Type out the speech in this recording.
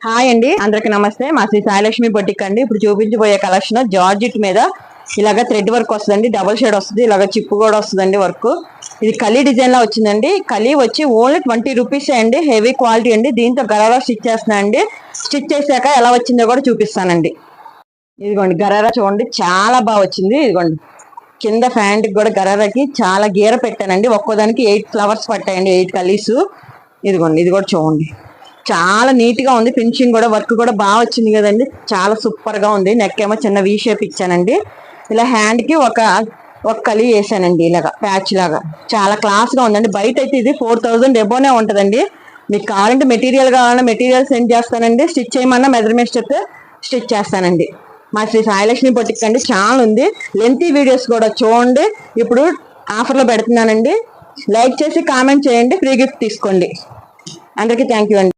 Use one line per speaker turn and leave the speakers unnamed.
Hi అండి, అందరికి నమస్తే. మా శ్రీ సాయిలక్ష్మి బొటిక్ అండి. ఇప్పుడు చూపించబోయే కలెక్షన్ జార్జిట్ మీద ఇలాగ థ్రెడ్ వర్క్ వస్తుందండి, డబుల్ షేడ్ వస్తుంది, ఇలాగ చిప్పు కూడా వస్తుందండి వర్క్. ఇది కలీ డిజైన్ లో వచ్చిందండి. కలీ వచ్చి ఓన్లీ 20 రూపీస్ అండి, హెవీ క్వాలిటీ అండి. దీంతో గరారా స్టిచ్ చేస్తున్నానండి. స్టిచ్ చేశాక ఎలా వచ్చిందో కూడా చూపిస్తానండి. ఇదిగోండి గరారా చూడండి, చాలా బాగా వచ్చింది. ఇదిగోండి కింద ఫ్యాంట్ కూడా గరారాకి చాలా గీర పెట్టానండి. ఒక్కోదానికి 8 ఫ్లవర్స్ పట్టాయండి, 8 కలీస్. ఇదిగోండి ఇది కూడా చూడండి, చాలా నీట్ గా ఉంది. ఫినిషింగ్ కూడా వర్క్ కూడా బాగా వచ్చింది కదండి, చాలా సూపర్ గా ఉంది. నెక్ ఏమో చిన్న వీ షేప్ ఇచ్చానండి. ఇలా హ్యాండ్ కి ఒక కలి వేసానండి, ఇలాగా ప్యాచ్ లాగా. చాలా క్లాస్ గా ఉందండి. బయట అయితే ఇది 4000 ఎబోనే ఉంటదండి. మీకు కావాలంటే మెటీరియల్ కావాలన్నా మెటీరియల్ సెండ్ చేస్తానండి. స్టిచ్ చేయమన్నా మెజర్మెంట్స్ చెప్తే స్టిచ్ చేస్తానండి. మా శ్రీ సాయిలక్ష్మి బొటిక్ అండి, ఛానల్ ఉంది. లెంతీ వీడియోస్ కూడా చూడండి. ఇప్పుడు ఆఫర్లో పెడుతున్నానండి. లైక్ చేసి కామెంట్ చేయండి, ఫ్రీ గిఫ్ట్ తీసుకోండి. అందరికీ థ్యాంక్ యూ అండి.